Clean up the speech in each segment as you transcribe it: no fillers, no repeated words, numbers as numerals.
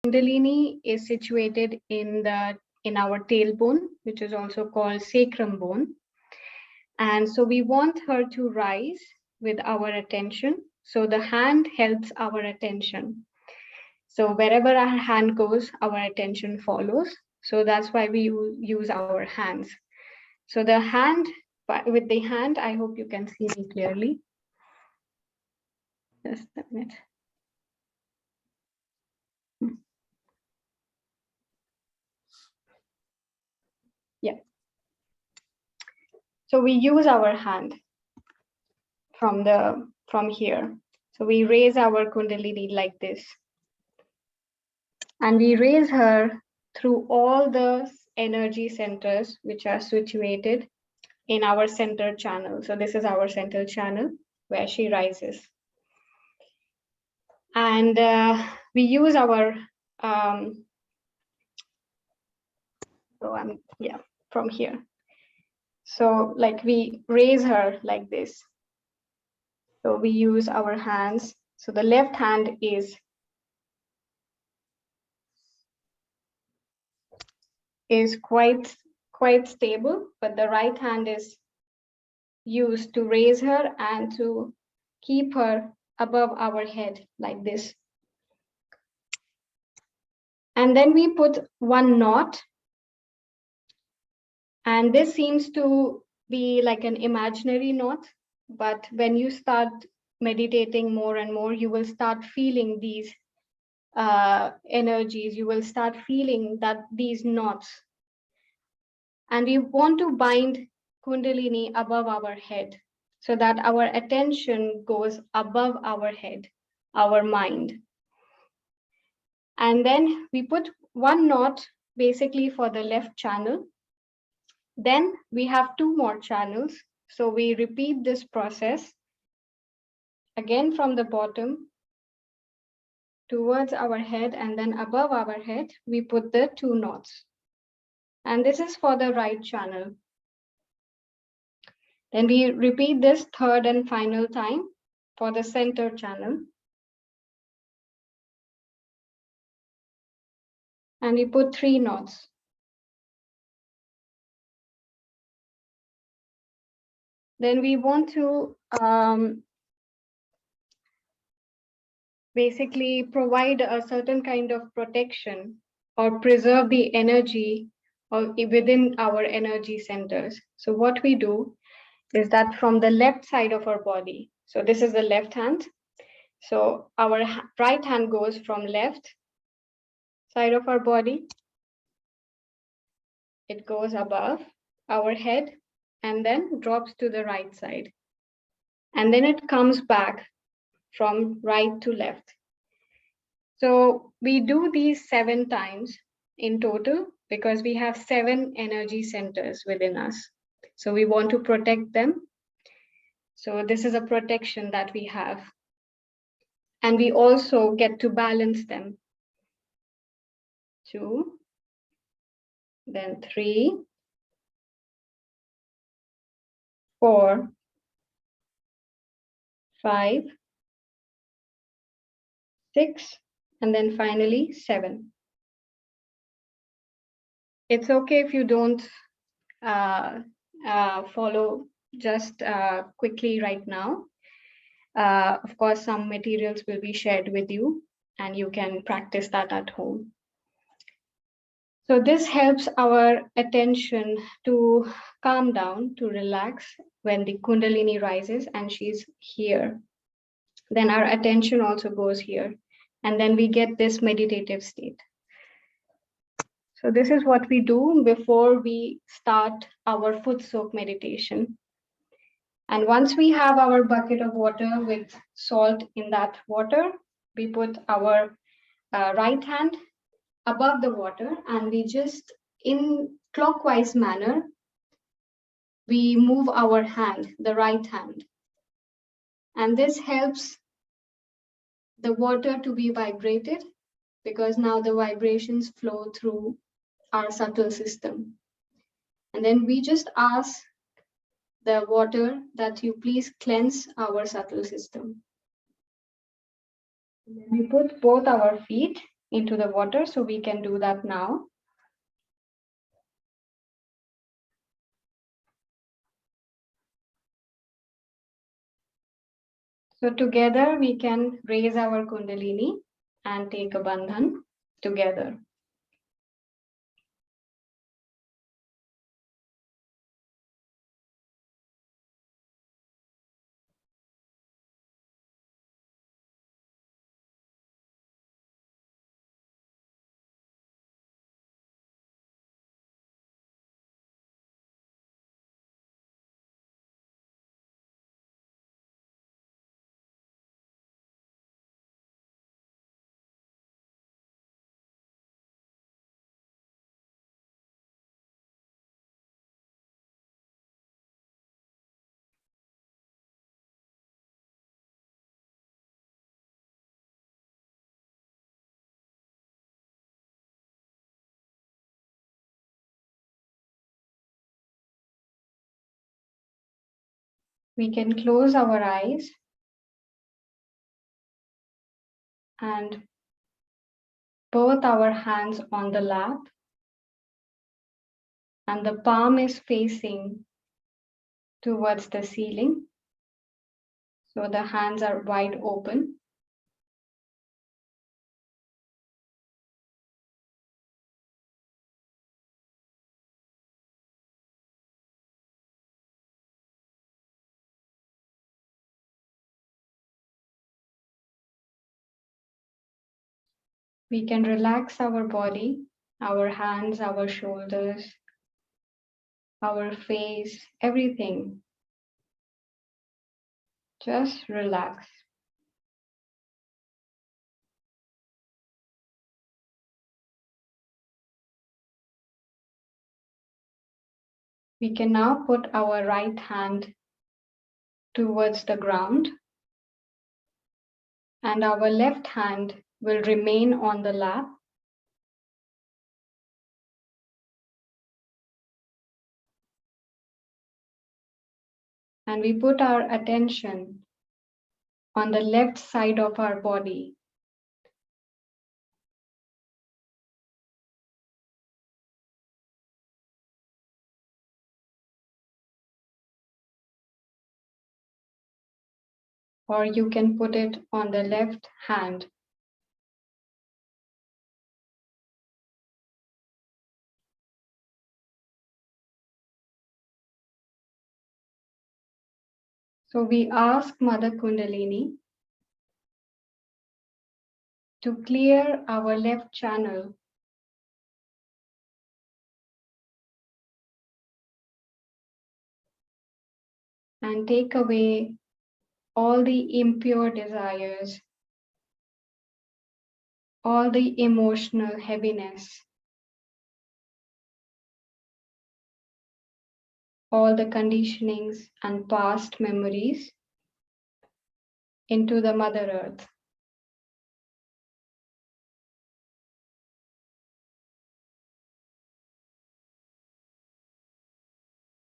Kundalini is situated in our tailbone, which is also called sacrum bone. And so we want her to rise with our attention. So the hand helps our attention. So wherever our hand goes, our attention follows. So that's why we use our hands. So the hand, with the hand, I hope you can see me clearly. Just a minute. Yeah. So we use our hand from here. So we raise our Kundalini like this. And we raise her through all the energy centers which are situated in our center channel. So this is our center channel where she rises. And we use our, from here. So like we raise her like this. So we use our hands. So the left hand is quite stable, but the right hand is used to raise her and to keep her above our head like this. And then we put one knot. And this seems to be like an imaginary knot, but when you start meditating more and more, you will start feeling these energies. You will start feeling that these knots. And we want to bind Kundalini above our head so that our attention goes above our head, our mind. And then we put one knot basically for the left channel. Then we have two more channels. So we repeat this process again from the bottom towards our head, and then above our head, we put the two knots. And this is for the right channel. Then we repeat this third and final time for the center channel. And we put three knots. Then we want to basically provide a certain kind of protection or preserve the energy within our energy centers. So what we do is that from the left side of our body, so this is the left hand. So our right hand goes from left side of our body. It goes above our head and then drops to the right side. And then it comes back from right to left. So we do these 7 times in total because we have 7 energy centers within us. So we want to protect them. So this is a protection that we have. And we also get to balance them. 2, then 3, 4, 5, 6, and then finally 7. It's okay if you don't follow just quickly right now. Of course, some materials will be shared with you and you can practice that at home. So this helps our attention to calm down, to relax when the Kundalini rises and she's here. Then our attention also goes here. And then we get this meditative state. So this is what we do before we start our Footsoak meditation. And once we have our bucket of water with salt in that water, we put our right hand above the water and we just, in clockwise manner, we move our hand, the right hand. And this helps the water to be vibrated because now the vibrations flow through our subtle system. And then we just ask the water that you please cleanse our subtle system. And then we put both our feet into the water. So we can do that now. So together we can raise our Kundalini and take a bandhan together. We can close our eyes and both our hands on the lap, and the palm is facing towards the ceiling. So the hands are wide open. We can relax our body, our hands, our shoulders, our face, everything. Just relax. We can now put our right hand towards the ground, and our left hand will remain on the lap. And we put our attention on the left side of our body. Or you can put it on the left hand. So we ask Mother Kundalini to clear our left channel and take away all the impure desires, all the emotional heaviness, all the conditionings and past memories into the Mother Earth.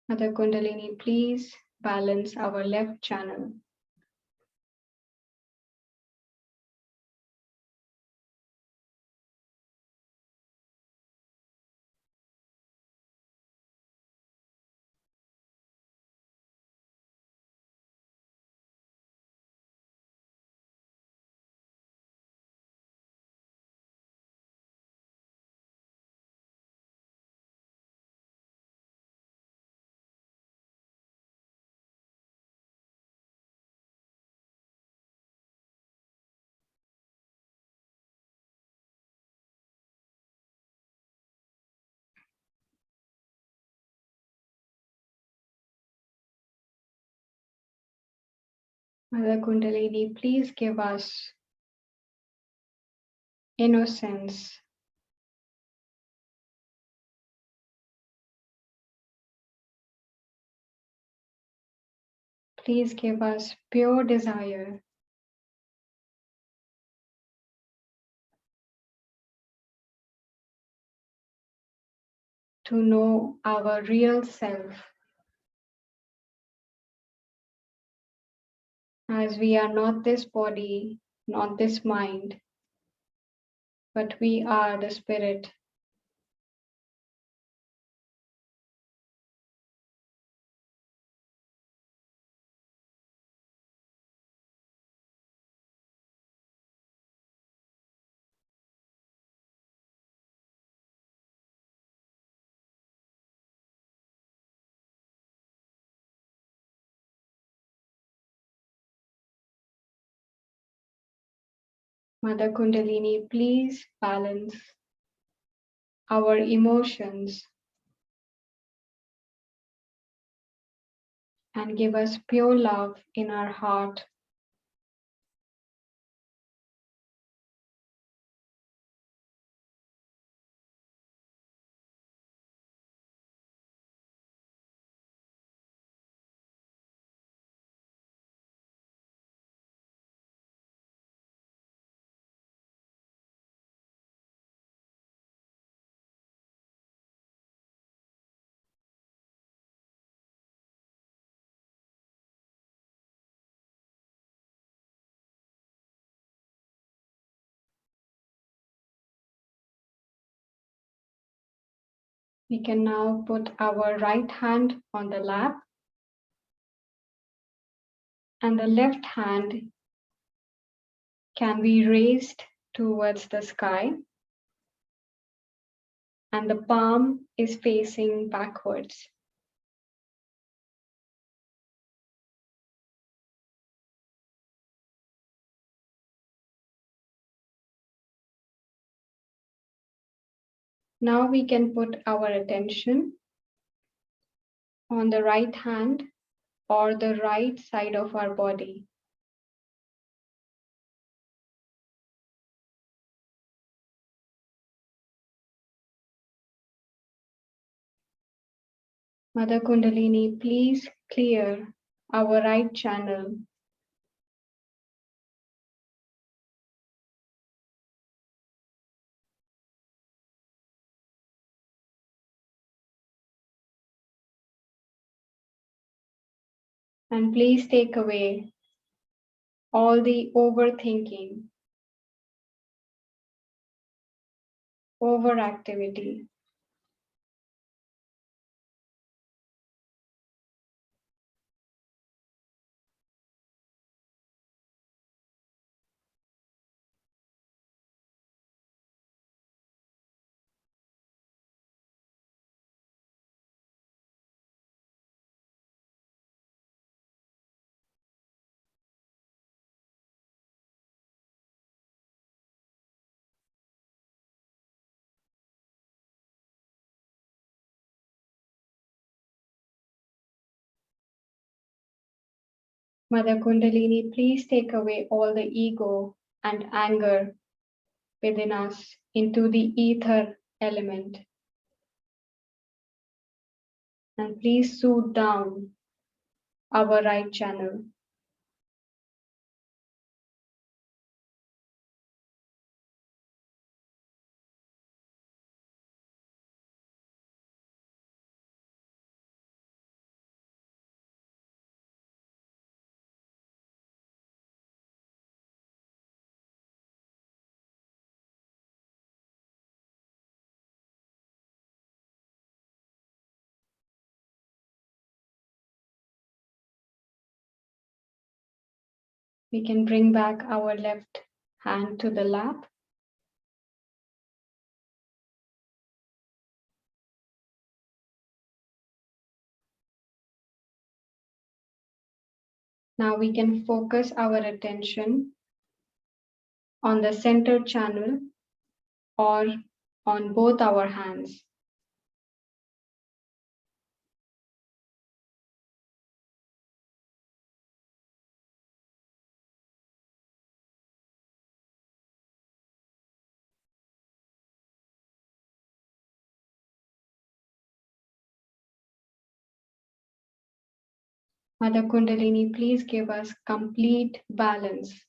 Mother Kundalini, please balance our left channel. Mother Kundalini, please give us innocence, please give us pure desire, to know our real self, as we are not this body, not this mind, but we are the spirit. Mother Kundalini, please balance our emotions and give us pure love in our heart. We can now put our right hand on the lap and the left hand can be raised towards the sky and the palm is facing backwards. Now we can put our attention on the right hand or the right side of our body. Mother Kundalini, please clear our right channel. And please take away all the overthinking, overactivity. Mother Kundalini, please take away all the ego and anger within us into the ether element. And please soothe down our right channel. We can bring back our left hand to the lap. Now we can focus our attention on the center channel or on both our hands. Mother Kundalini, please give us complete balance.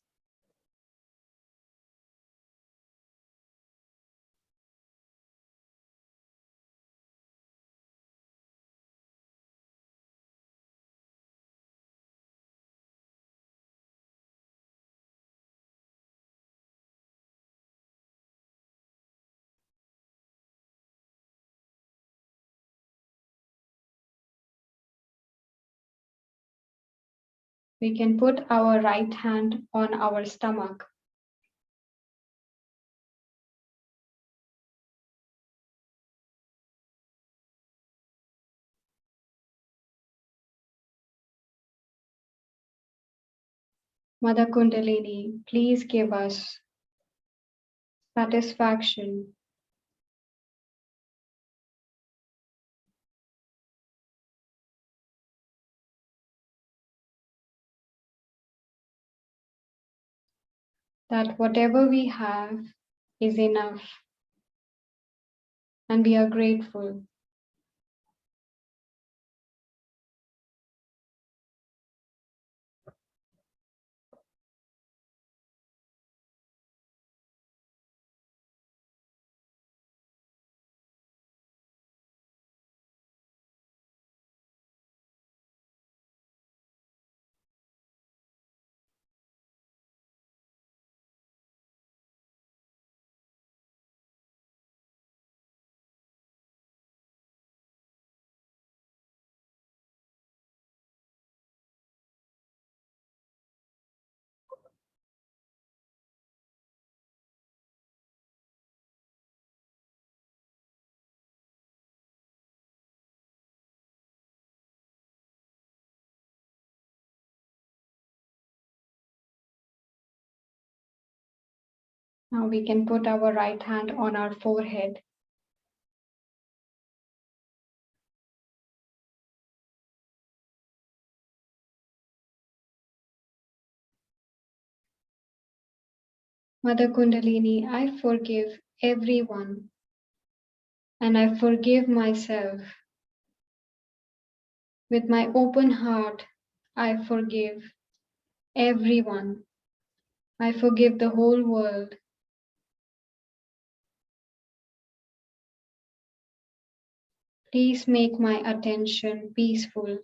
We can put our right hand on our stomach. Mother Kundalini, please give us satisfaction, that whatever we have is enough, and we are grateful. Now we can put our right hand on our forehead. Mother Kundalini, I forgive everyone, and I forgive myself. With my open heart, I forgive everyone. I forgive the whole world. Please make my attention peaceful.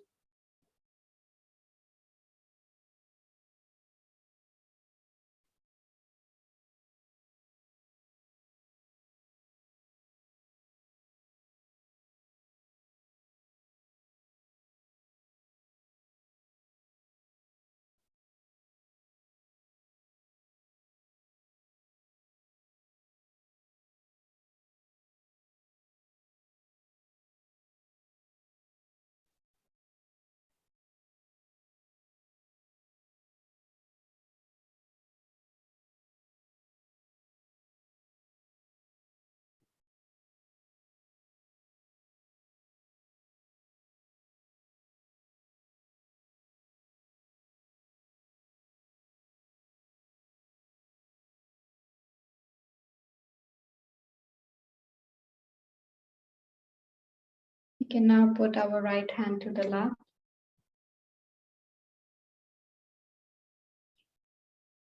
We can now put our right hand to the lap.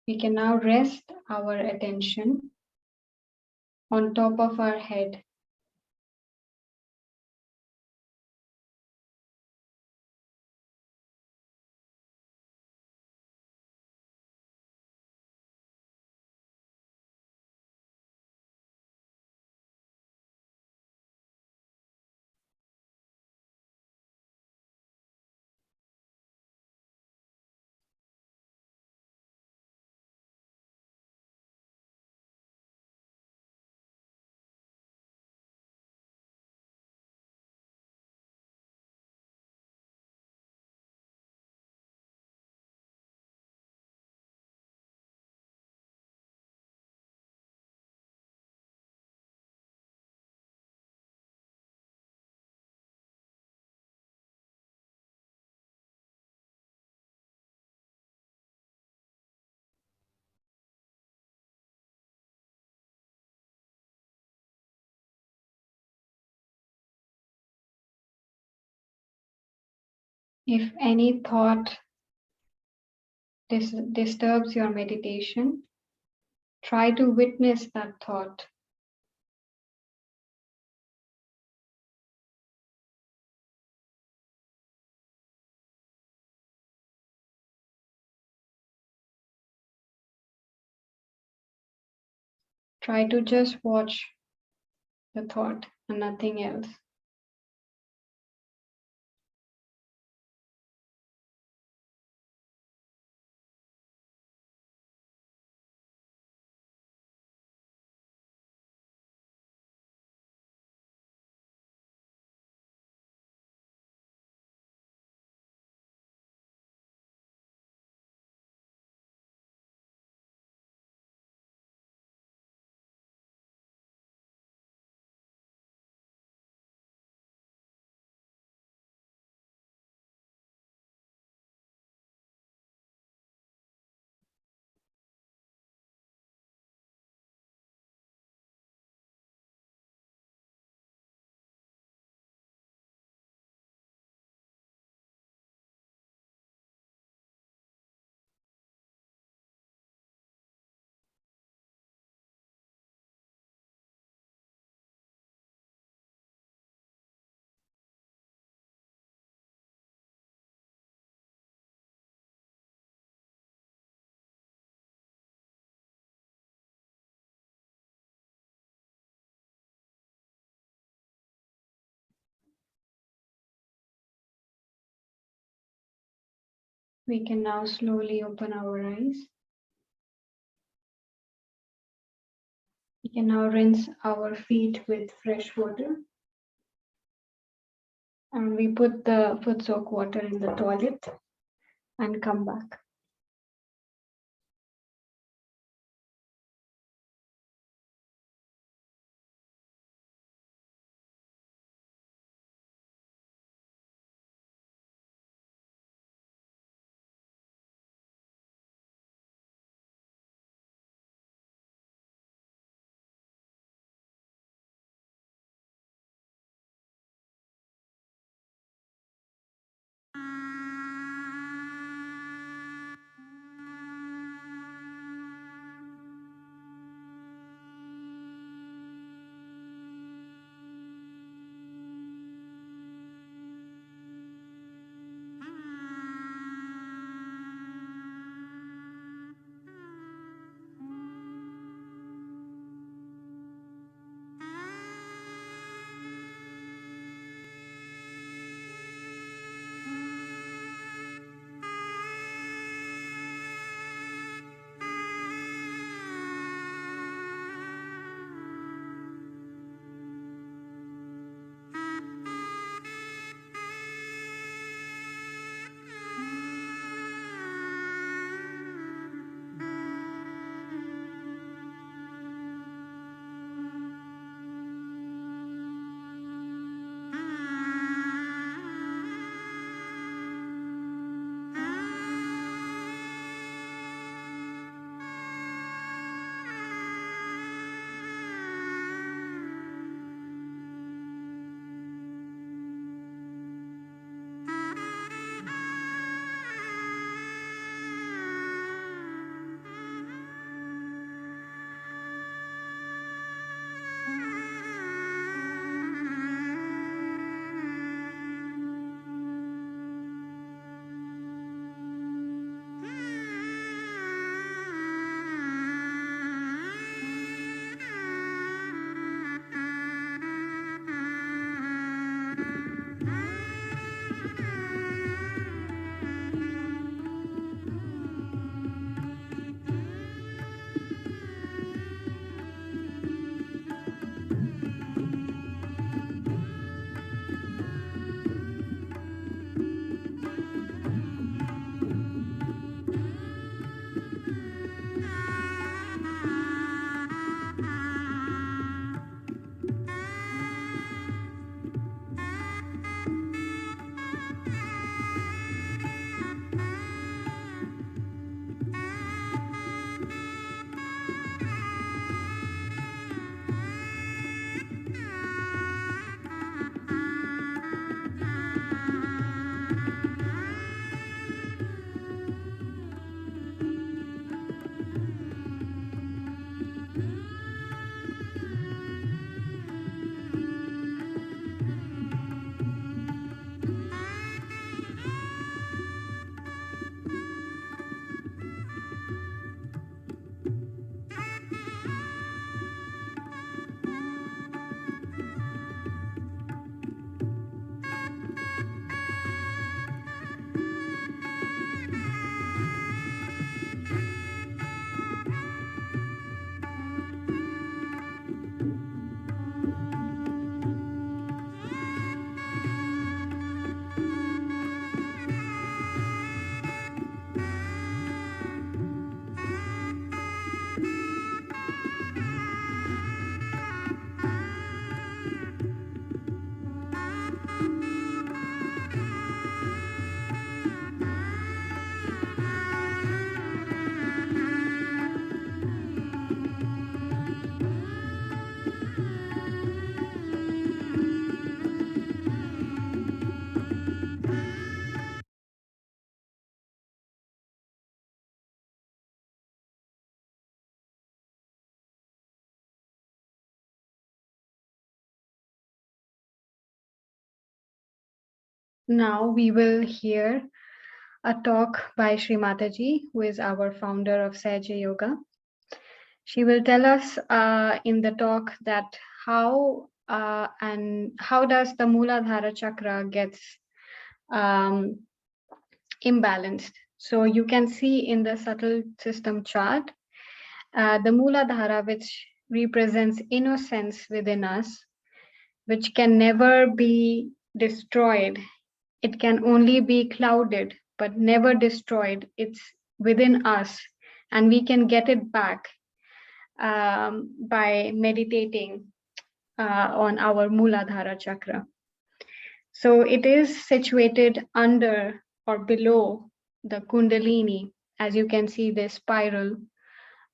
We can now rest our attention on top of our head. If any thought disturbs your meditation, try to witness that thought. Try to just watch the thought and nothing else. We can now slowly open our eyes. We can now rinse our feet with fresh water. And we put the Footsoak water in the toilet and come back. Now we will hear a talk by Sri Mataji, who is our founder of Saja Yoga. She will tell us in the talk that how does the Mooladhara chakra gets imbalanced So you can see in the subtle system chart, the Mooladhara, which represents innocence within us, which can never be destroyed. It can only be clouded, but never destroyed. It's within us, and we can get it back by meditating on our Mooladhara chakra. So it is situated under or below the Kundalini, as you can see this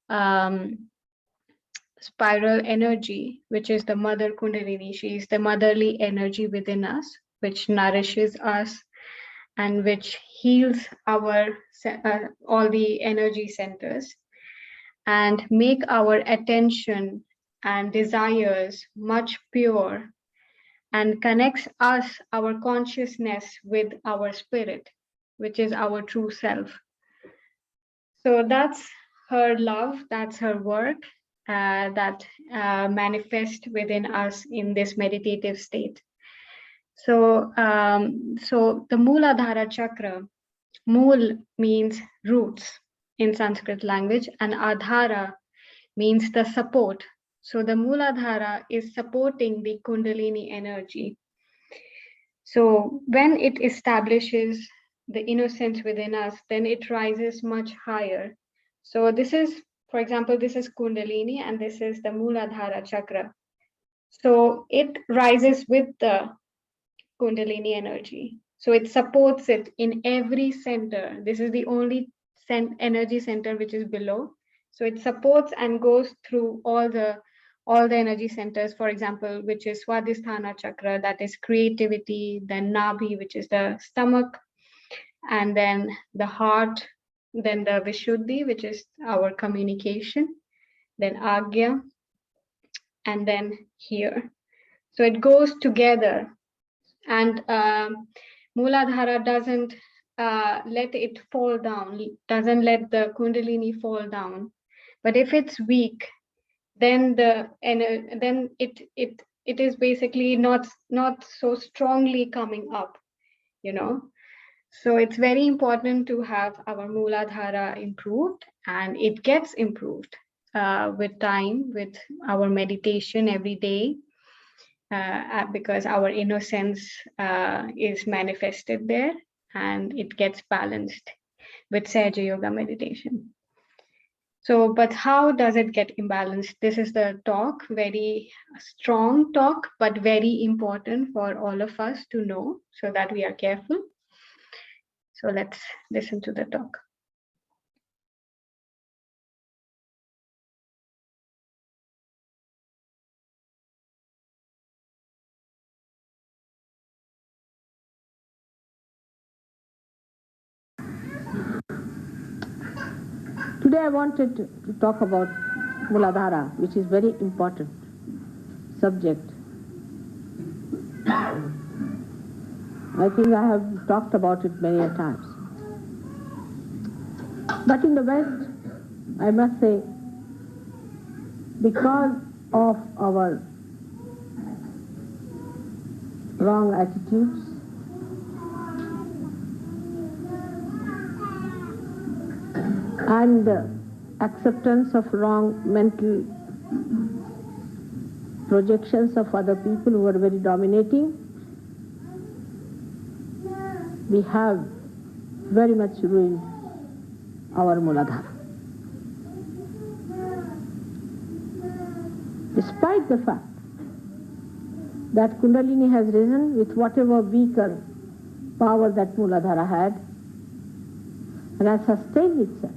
um, spiral energy, which is the mother Kundalini. She is the motherly energy within us, which nourishes us and which heals our all the energy centers and make our attention and desires much pure and connects us, our consciousness, with our spirit, which is our true self. So that's her love, that's her work that manifests within us in this meditative state. So, so the Mooladhara chakra, Mool means roots in Sanskrit language, and Adhara means the support. So the Mooladhara is supporting the Kundalini energy. So when it establishes the innocence within us, then it rises much higher. So this is, for example, this is Kundalini and this is the Mooladhara chakra. So it rises with the Kundalini energy. So it supports it in every center. This is the only energy center which is below. So it supports and goes through all the energy centers, for example, which is Swadhisthana chakra, that is creativity, then Nabhi, which is the stomach, and then the heart, then the Vishuddhi, which is our communication, then Agya, and then here. So it goes together, and Mooladhara doesn't let it fall down, doesn't let the Kundalini fall down. But if it's weak, then it is basically not so strongly coming up, you know. So it's very important to have our Mooladhara improved, and it gets improved with time, with our meditation every day, because our innocence is manifested there, and it gets balanced with Sahaja Yoga meditation. So, but how does it get imbalanced? This is the talk, very strong talk, but very important for all of us to know so that we are careful. So let's listen to the talk. Today I wanted to talk about Mooladhara, which is very important subject. I think I have talked about it many times. But in the West, I must say, because of our wrong attitudes, and acceptance of wrong mental projections of other people who are very dominating, we have very much ruined our Mooladhara. Despite the fact that Kundalini has risen with whatever weaker power that Mooladhara had and has sustained itself,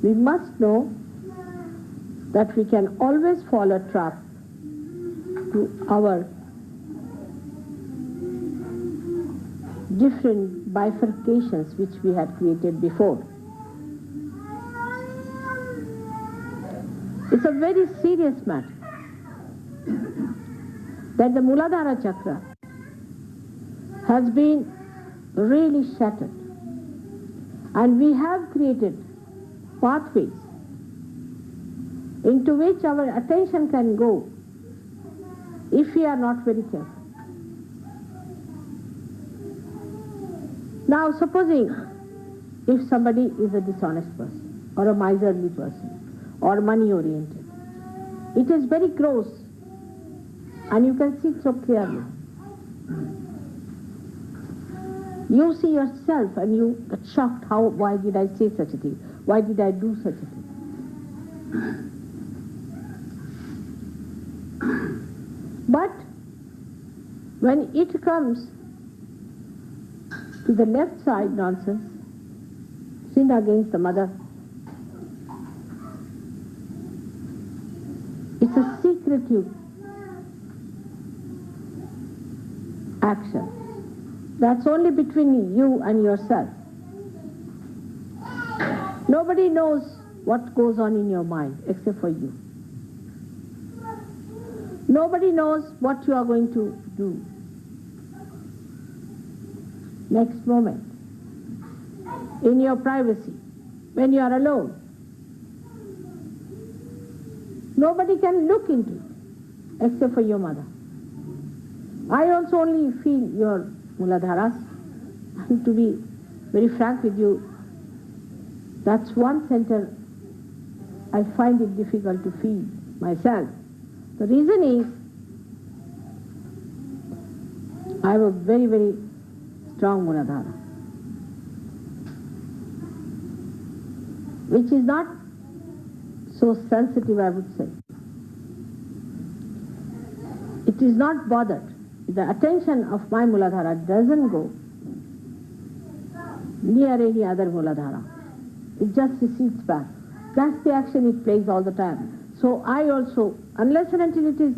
we must know that we can always fall a trap to our different bifurcations which we had created before. It's a very serious matter that the Mooladhara chakra has been really shattered, and we have created pathways into which our attention can go if we are not very careful. Now supposing if somebody is a dishonest person or a miserly person or money oriented, it is very gross and you can see it so clearly. You see yourself and you get shocked, why did I say such a thing? Why did I do such a thing? But when it comes to the left side nonsense, sin against the mother, it's a secretive action. That's only between you and yourself. Nobody knows what goes on in your mind except for you. Nobody knows what you are going to do next moment, in your privacy, when you are alone. Nobody can look into it except for your mother. I also only feel your Mooladharas, and to be very frank with you, that's one center I find it difficult to feel myself. The reason is, I have a very, very strong Mooladhara, which is not so sensitive, I would say. It is not bothered. The attention of my Mooladhara doesn't go near any other Mooladhara. It just recedes back. That's the action it plays all the time. So I also, unless and until it is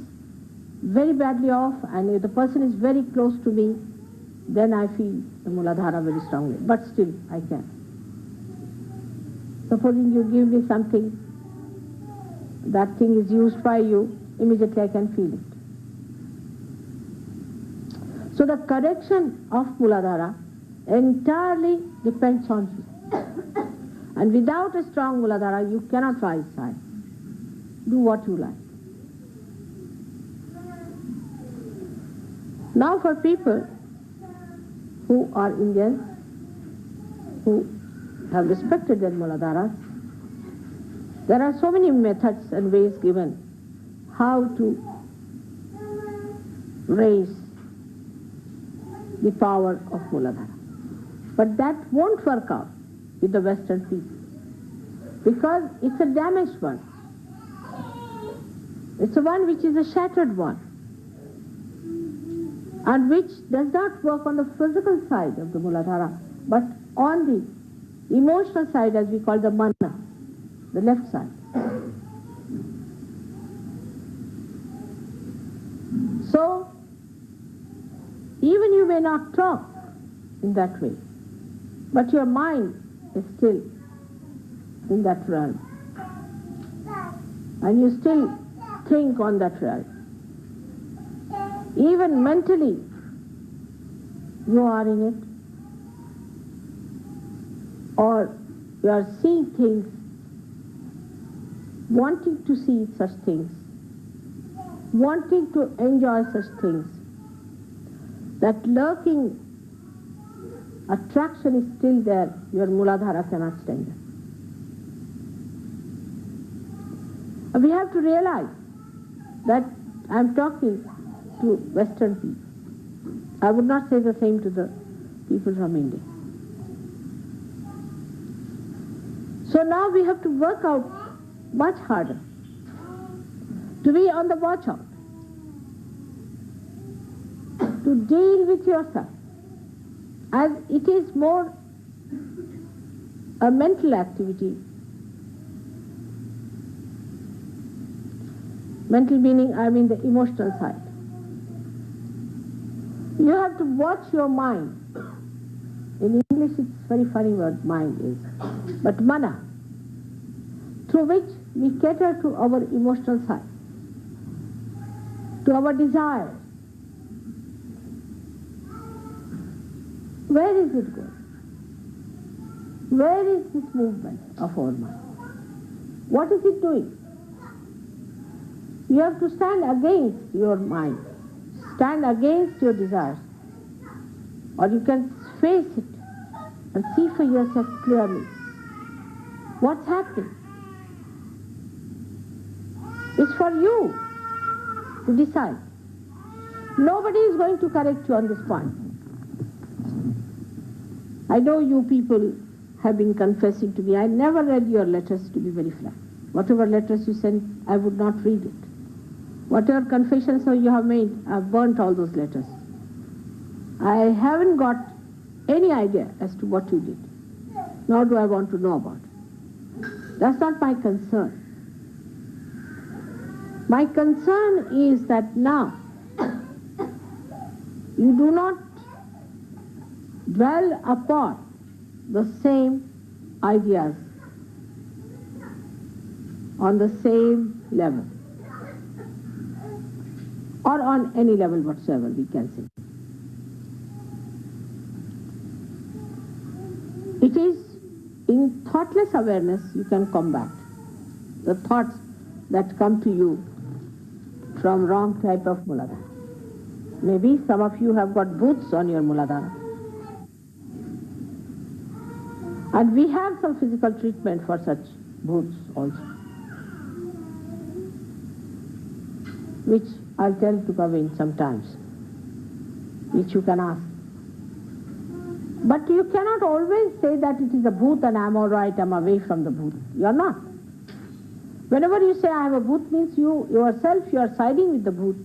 very badly off and if the person is very close to me, then I feel the Mooladhara very strongly. But still, I can. Supposing you give me something, that thing is used by you, immediately I can feel it. So the correction of Mooladhara entirely depends on you. And without a strong Mooladhara, you cannot rise high. Do what you like. Now for people who are Indians, who have respected their Mooladharas, there are so many methods and ways given how to raise the power of Mooladhara. But that won't work out with the Western people, because it's a damaged one. It's a one which is a shattered one, and which does not work on the physical side of the Mooladhara, but on the emotional side, as we call the mana, the left side. So, even you may not talk in that way, but your mind is still in that realm, and you still think on that realm. Even mentally, you are in it, or you are seeing things, wanting to see such things, wanting to enjoy such things. That lurking attraction is still there, your Mooladhara cannot stand it. We have to realize that I am talking to Western people. I would not say the same to the people from India. So now we have to work out much harder to be on the watch out, to deal with yourself, as it is more a mental activity. Mental meaning, I mean the emotional side. You have to watch your mind. In English it's a very funny word, mind is. But mana, through which we cater to our emotional side, to our desires. Where is it going? Where is this movement of our mind? What is it doing? You have to stand against your mind, stand against your desires, or you can face it and see for yourself clearly what's happening. It's for you to decide. Nobody is going to correct you on this point. I know you people have been confessing to me. I never read your letters, to be very frank. Whatever letters you sent, I would not read it. Whatever confessions you have made, I've burnt all those letters. I haven't got any idea as to what you did, nor do I want to know about it. That's not my concern. My concern is that now you do not dwell upon the same ideas on the same level, or on any level whatsoever, we can say. It is in thoughtless awareness you can combat the thoughts that come to you from wrong type of Mooladhara. Maybe some of you have got booths on your Mooladhara. And we have some physical treatment for such booths also, which I'll tell to come in sometimes, which you can ask. But you cannot always say that it is a booth and I'm all right, I'm away from the booth. You're not. Whenever you say I have a booth, means you yourself, you are siding with the booth.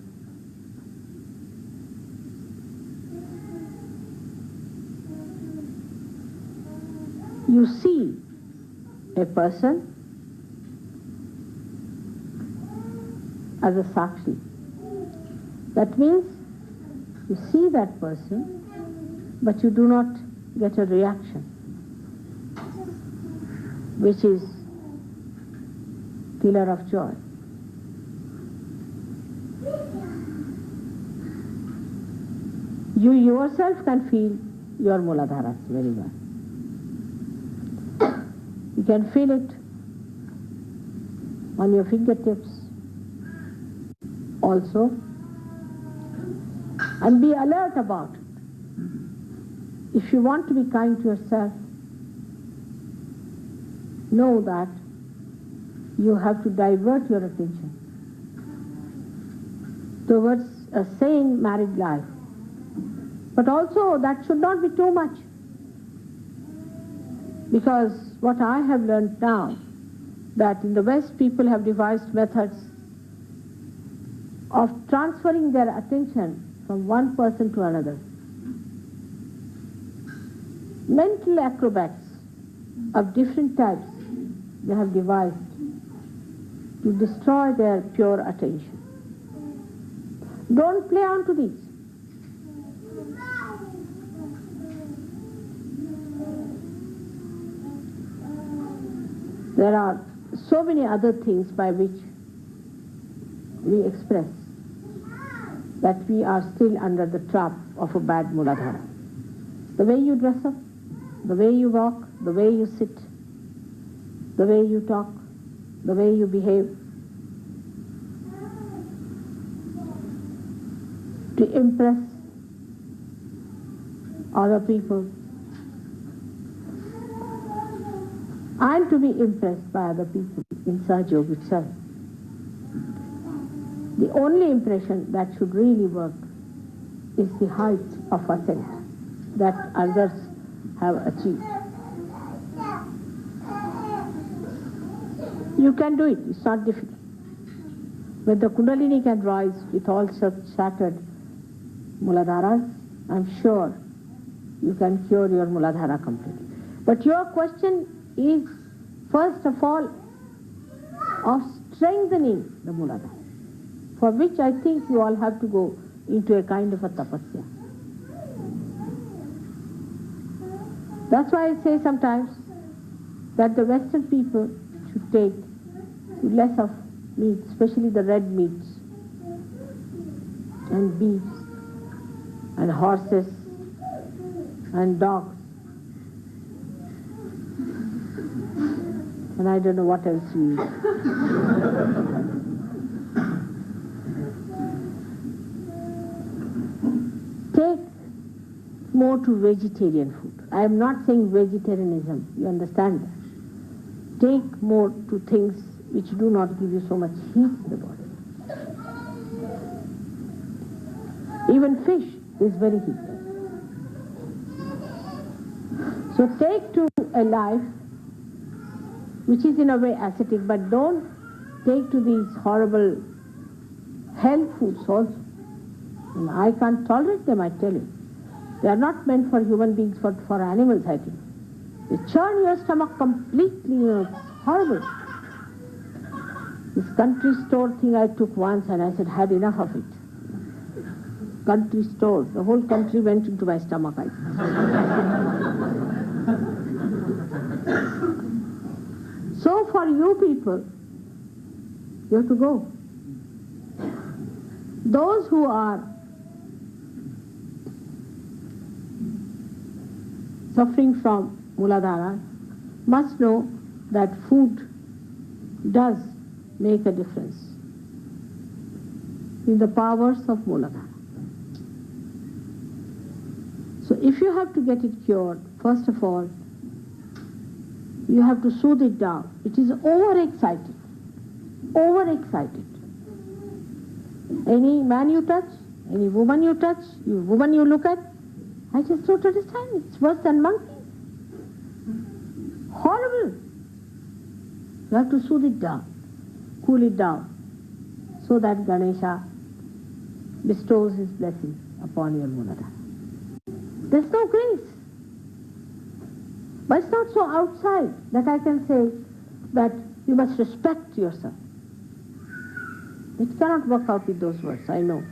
You see a person as a sakshi. That means you see that person, but you do not get a reaction, which is killer of joy. You yourself can feel your Mooladharas very well. You can feel it on your fingertips also, and be alert about it. If you want to be kind to yourself, know that you have to divert your attention towards a sane married life. But also that should not be too much, because what I have learned now, that in the West people have devised methods of transferring their attention from one person to another. Mental acrobats of different types they have devised to destroy their pure attention. Don't play on to these. There are so many other things by which we express that we are still under the trap of a bad Mooladhara. The way you dress up, the way you walk, the way you sit, the way you talk, the way you behave, to impress other people and to be impressed by other people in Sahaja itself. The only impression that should really work is the height of ascent that others have achieved. You can do it, it's not difficult. When the Kundalini can rise with all such shattered Mooladharas, I'm sure you can cure your Mooladhara completely. But your question is, first of all, of strengthening the Mooladhara, for which I think you all have to go into a kind of a tapasya. That's why I say sometimes that the Western people should take less of meat, especially the red meats, and beefs, and horses, and dogs, and I don't know what else you eat. Take more to vegetarian food. I am not saying vegetarianism, you understand that. Take more to things which do not give you so much heat in the body. Even fish is very heated. So take to a life which is in a way ascetic, but don't take to these horrible hell foods also. And I can't tolerate them, I tell you. They are not meant for human beings, for animals, I think. They churn your stomach completely, it's horrible. This country store thing I took once and I said, had enough of it. Country store, the whole country went into my stomach, I think. So for you people, you have to go. Those who are suffering from Mooladhara must know that food does make a difference in the powers of Mooladhara. So if you have to get it cured, first of all, you have to soothe it down. It is overexcited. Overexcited. Any man you touch, any woman you touch, woman you look at, I just don't understand. It's worse than monkeys. Horrible. You have to soothe it down, cool it down, so that Ganesha bestows his blessings upon your Mooladhara. There's no grace. But it's not so outside that I can say that you must respect yourself. It cannot work out with those words, I know.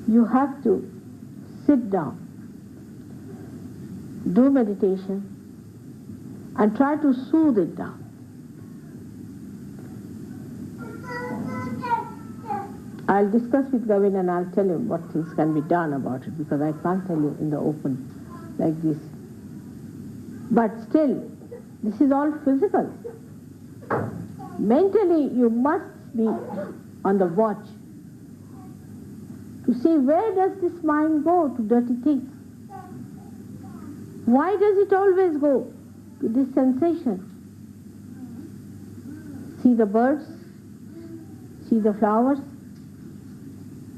You have to sit down, do meditation, and try to soothe it down. I'll discuss with Gavin and I'll tell him what things can be done about it, because I can't tell you in the open like this. But still, this is all physical. Mentally, you must be on the watch to see where does this mind go to dirty things. Why does it always go to this sensation? See the birds, see the flowers,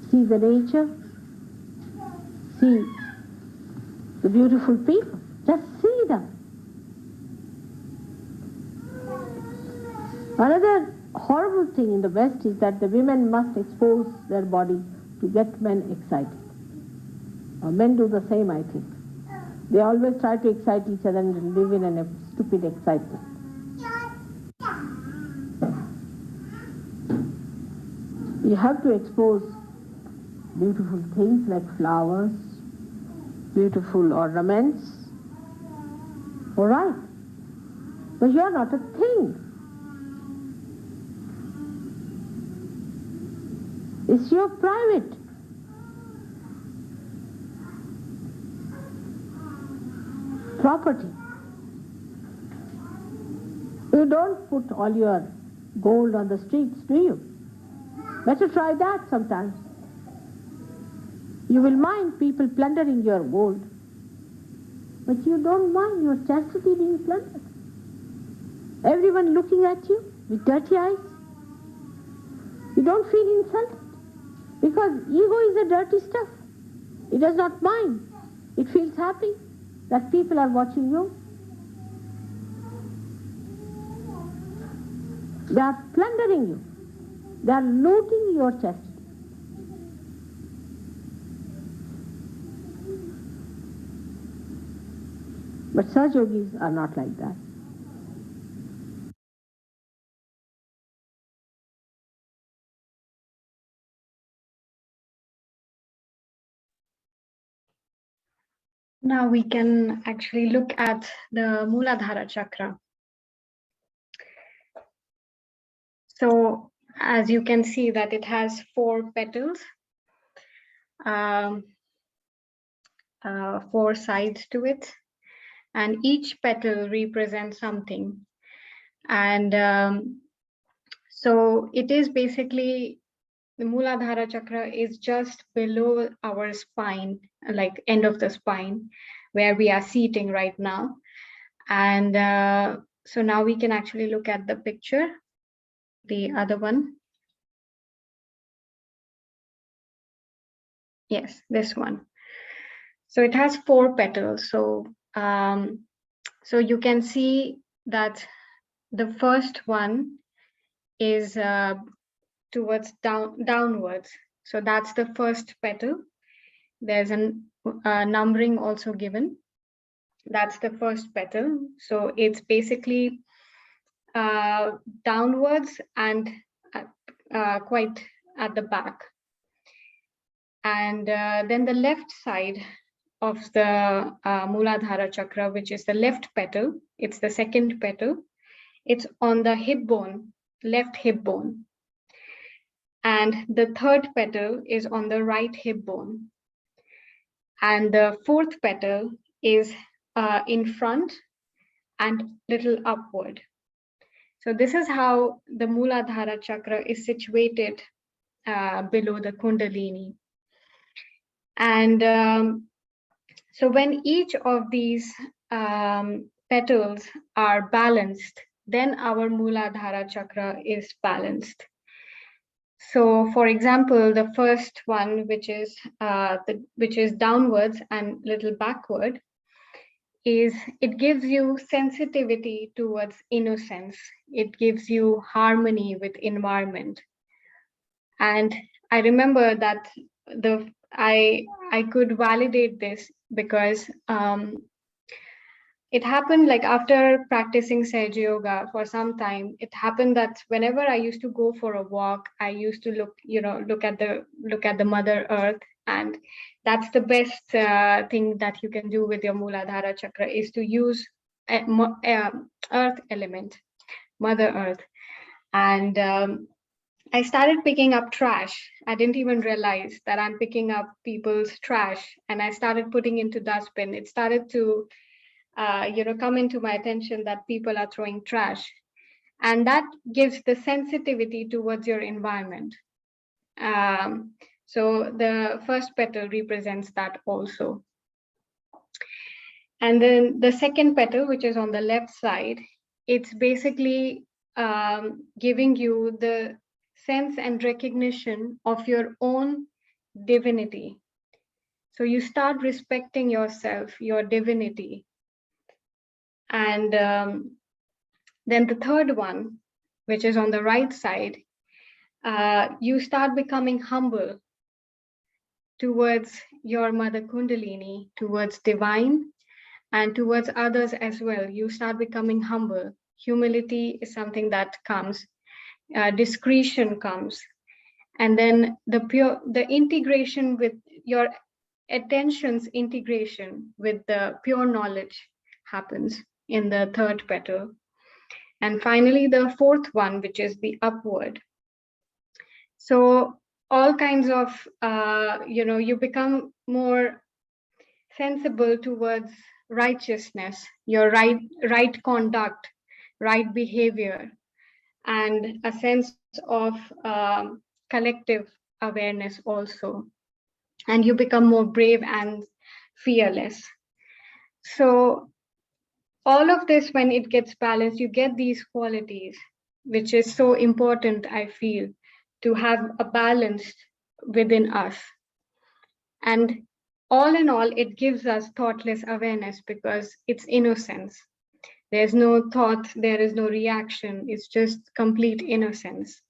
see the nature, see the beautiful people. Just see them. Another horrible thing in the West is that the women must expose their body to get men excited. Men do the same, I think. They always try to excite each other and live in a stupid excitement. You have to expose beautiful things like flowers, beautiful ornaments. All right. But you are not a thing. It's your private. Property. You don't put all your gold on the streets, do you? Better try that sometimes. You will mind people plundering your gold, but you don't mind your chastity being plundered. Everyone looking at you with dirty eyes. You don't feel insulted, because ego is a dirty stuff. It does not mind. It feels happy that people are watching you. They are plundering you. They are looting your chastity. But Saj Yogis are not like that. Now we can actually look at the Mooladhara chakra. So as you can see that it has 4 petals, 4 sides to it, and each petal represents something. And so it is basically the Mooladhara chakra is just below our spine, like end of the spine, where we are seating right now. And so now we can actually look at the picture, the other one. Yes, this one. So it has 4 petals. So so you can see that the first one is towards downwards. So that's the first petal. There's a numbering also given. That's the first petal. So it's basically downwards and quite at the back. And then the left side of the Mooladhara chakra, which is the left petal, it's the second petal. It's on the hip bone, left hip bone. And the third petal is on the right hip bone. And the fourth petal is in front and little upward. So this is how the Mooladhara chakra is situated below the Kundalini. And so when each of these petals are balanced, then our Mooladhara chakra is balanced. So, for example, the first one, which is downwards and little backward, it gives you sensitivity towards innocence. It gives you harmony with environment. And I remember that I could validate this because it happened like after practicing Sage Yoga for some time. It happened that whenever I used to go for a walk, I used to look at the Mother Earth, and that's the best thing that you can do with your Mooladhara chakra is to use earth element, Mother Earth, and I started picking up trash. I didn't even realize that I'm picking up people's trash, and I started putting into dustbin. It started to come into my attention that people are throwing trash, and that gives the sensitivity towards your environment. So the first petal represents that also. And then the second petal, which is on the left side, it's basically giving you the sense and recognition of your own divinity. So you start respecting yourself, your divinity. And then the third one, which is on the right side, you start becoming humble towards your Mother Kundalini, towards divine, and towards others as well. You start becoming humble. Humility is something that comes. Discretion comes. And then the integration with your attention's integration with the pure knowledge happens in the third petal. And finally, the fourth one, which is the upward. So all kinds of, you become more sensible towards righteousness, your right conduct, right behavior, and a sense of collective awareness also. And you become more brave and fearless. So all of this, when it gets balanced, you get these qualities, which is so important, I feel, to have a balance within us. And all in all, it gives us thoughtless awareness because it's innocence. There's no thought, there is no reaction, it's just complete innocence.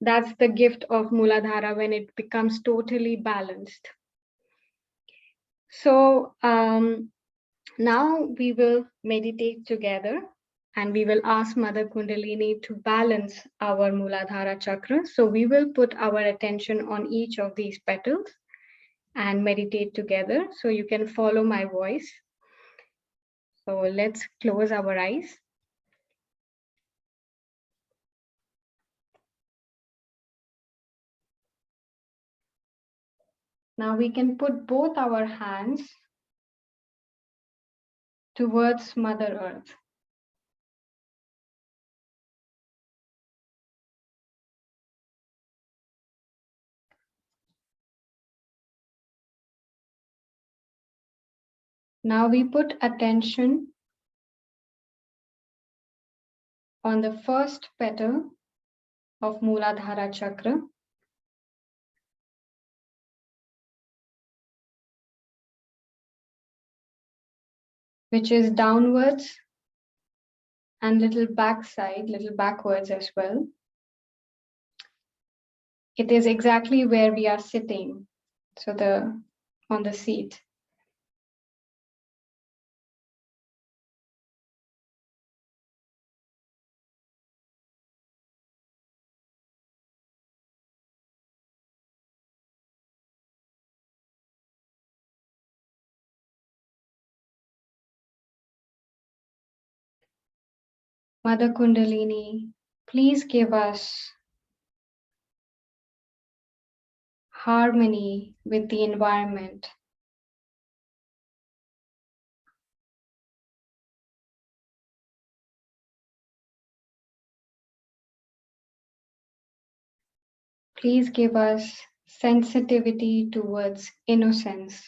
That's the gift of Mooladhara when it becomes totally balanced. So now we will meditate together and we will ask Mother Kundalini to balance our Mooladhara chakra. So we will put our attention on each of these petals and meditate together. So you can follow my voice. So let's close our eyes. Now we can put both our hands towards Mother Earth. Now we put attention on the first petal of Mooladhara chakra, which is downwards and little backwards as well. It is exactly where we are sitting, so on the seat. Mother Kundalini, please give us harmony with the environment. Please give us sensitivity towards innocence.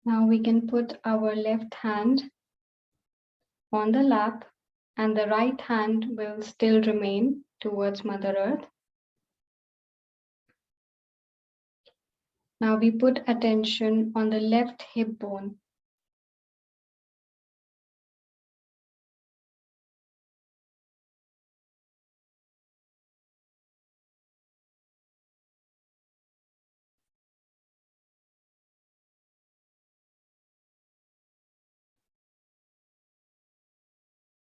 Now we can put our left hand on the lap and the right hand will still remain towards Mother Earth. Now we put attention on the left hip bone.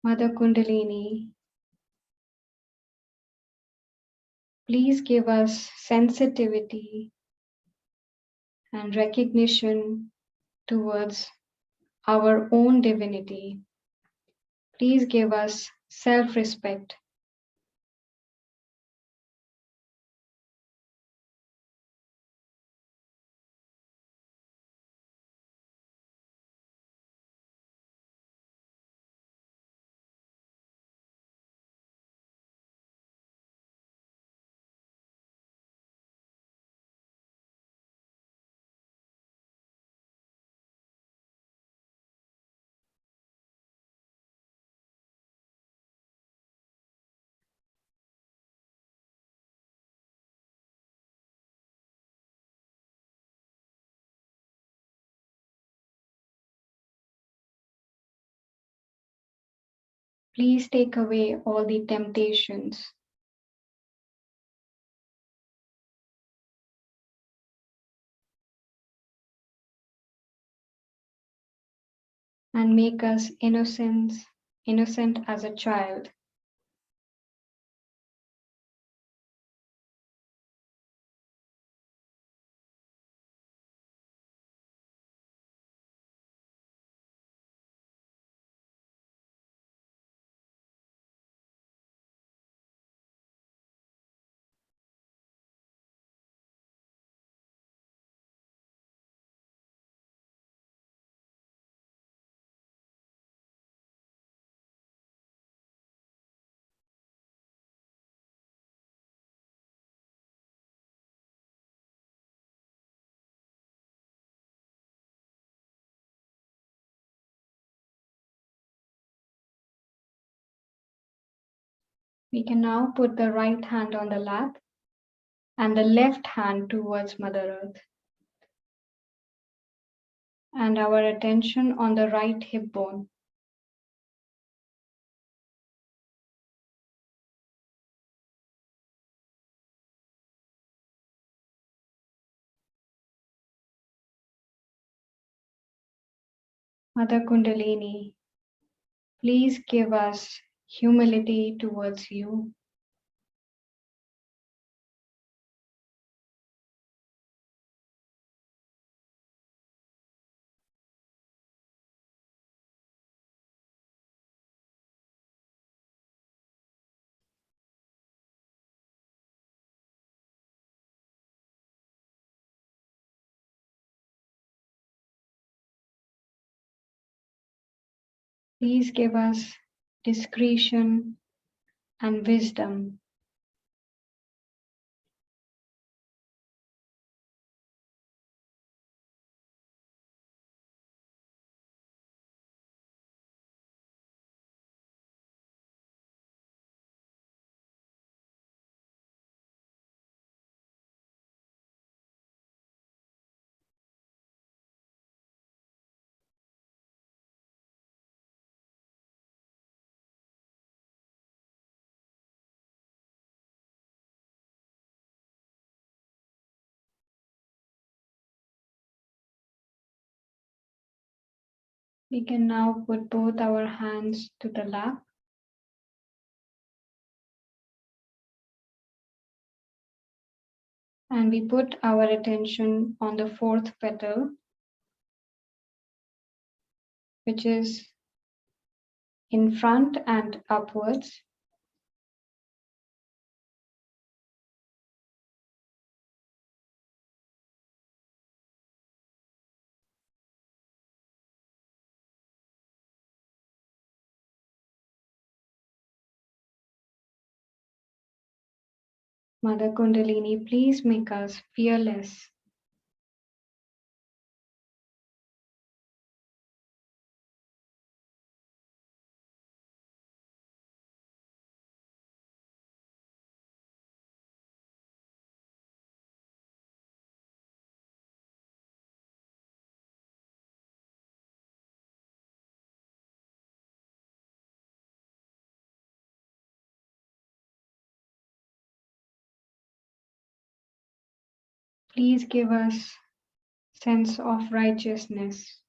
Mother Kundalini, please give us sensitivity and recognition towards our own divinity. Please give us self-respect. Please take away all the temptations. And make us innocent as a child. We can now put the right hand on the lap and the left hand towards Mother Earth. And our attention on the right hip bone. Mother Kundalini, please give us humility towards you. Please give us discretion and wisdom. We can now put both our hands to the lap. And we put our attention on the fourth petal, which is in front and upwards. Mother Kundalini, please make us fearless. Please give us sense of righteousness.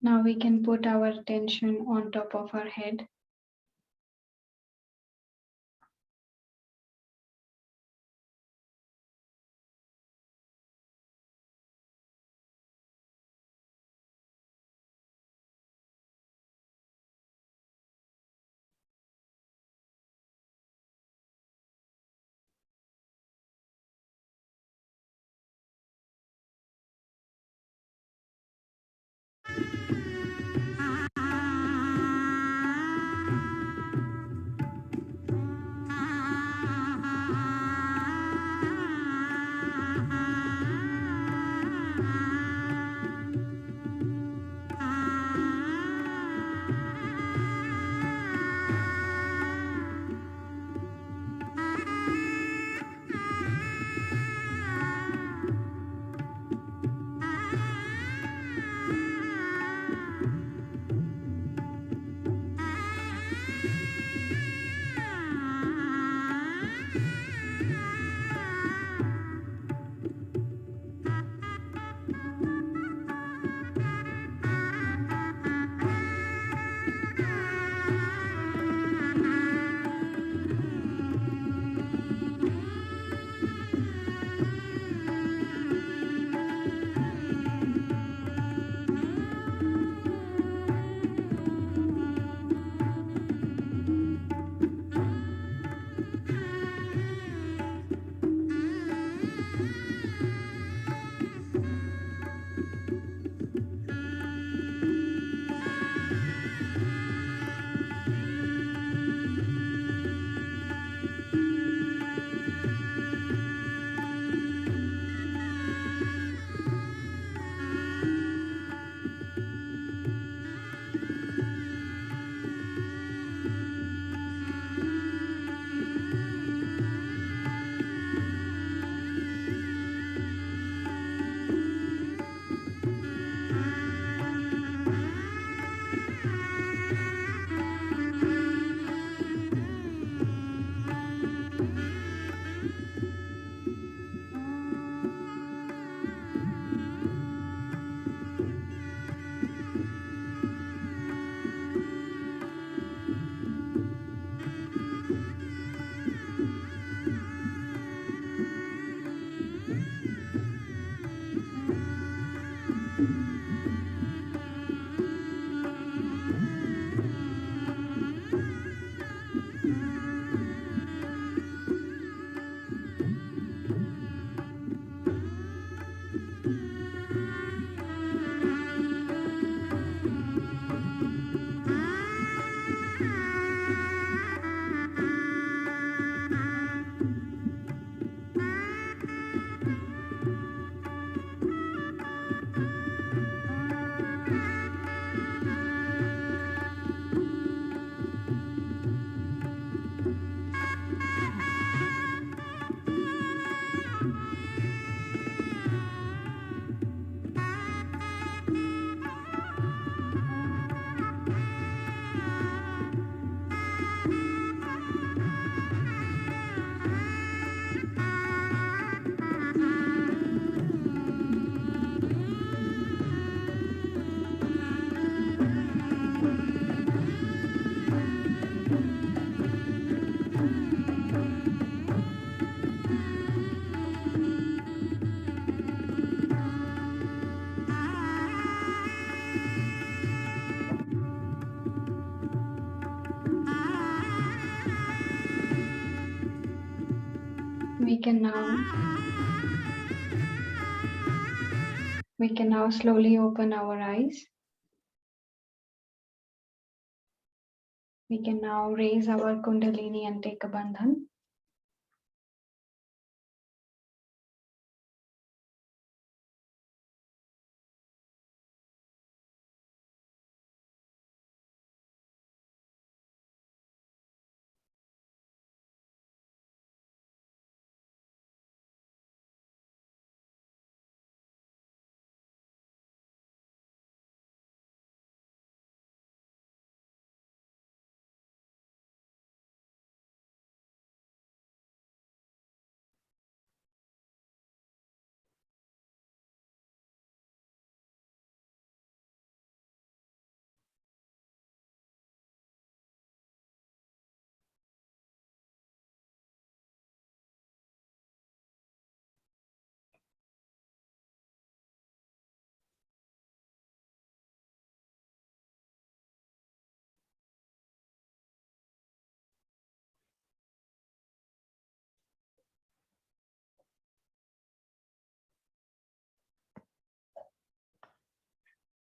Now we can put our attention on top of our head. can now slowly open our eyes. We can now raise our Kundalini and take a bandhan.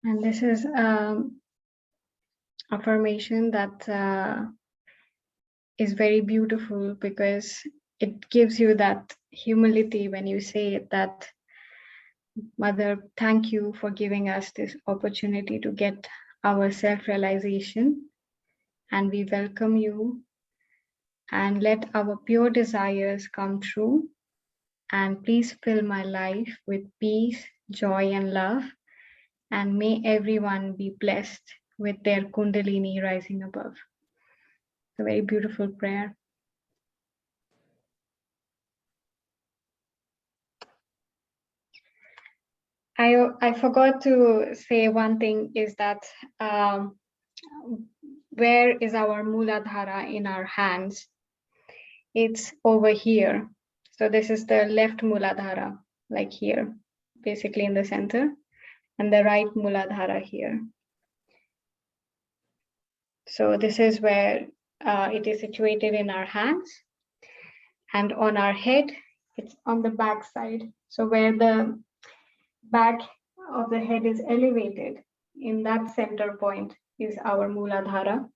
And this is affirmation that is very beautiful because it gives you that humility when you say it, that Mother, thank you for giving us this opportunity to get our self-realization, and we welcome you, and let our pure desires come true, and please fill my life with peace, joy, and love, and may everyone be blessed with their Kundalini rising above. It's a very beautiful prayer. I forgot to say one thing is that where is our Mooladhara in our hands? It's over here. So this is the left Mooladhara, like here, basically in the center, and the right Mooladhara here. So this is where it is situated in our hands, and on our head, it's on the back side. So where the back of the head is elevated, in that center point is our Mooladhara.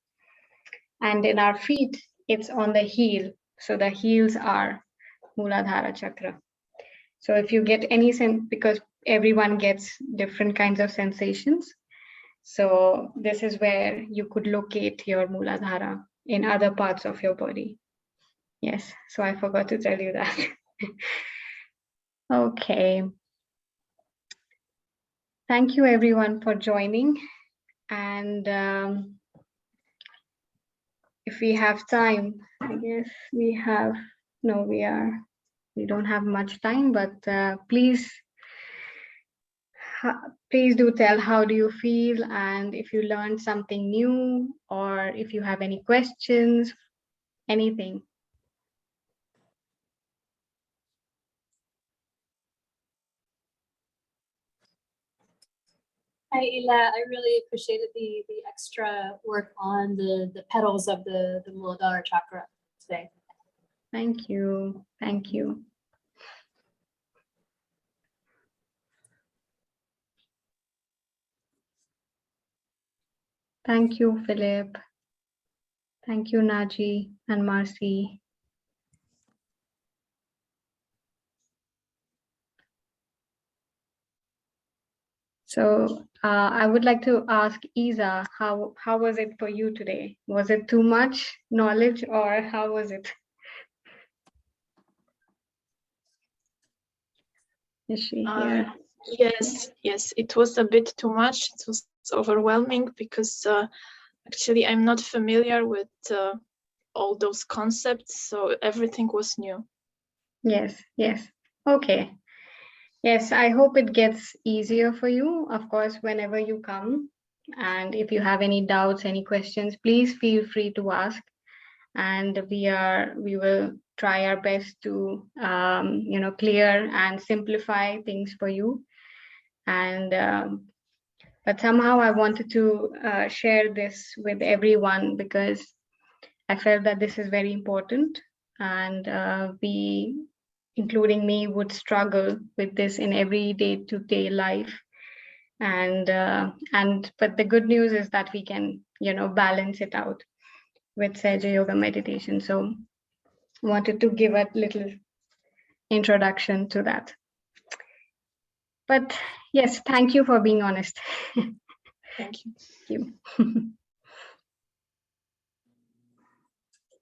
And in our feet, it's on the heel. So the heels are Mooladhara chakra. So if you get any sense, because everyone gets different kinds of sensations, so this is where you could locate your Mooladhara in other parts of your body. Yes, so I forgot to tell you that. Okay. Thank you everyone for joining. And if we have time, I guess we don't have much time, but please do tell how do you feel, and if you learned something new, or if you have any questions, anything. Hi, Ila. I really appreciated the extra work on the petals of the Mooladhara chakra today. Thank you. Thank you. Thank you, Philip. Thank you, Naji and Marcy. So I would like to ask Isa, how was it for you today? Was it too much knowledge, or how was it? Is she here? Yes, it was a bit too much. It was overwhelming because actually I'm not familiar with all those concepts, so everything was new. Yes. Okay. Yes, I hope it gets easier for you, of course, whenever you come. And if you have any doubts, any questions, please feel free to ask. And we will try our best to clear and simplify things for you. And but somehow I wanted to share this with everyone because I felt that this is very important, and we including me, would struggle with this in every day-to-day life. And but the good news is that we can, balance it out with Sahaja Yoga meditation. So wanted to give a little introduction to that. But yes, thank you for being honest. Thank you. Thank you.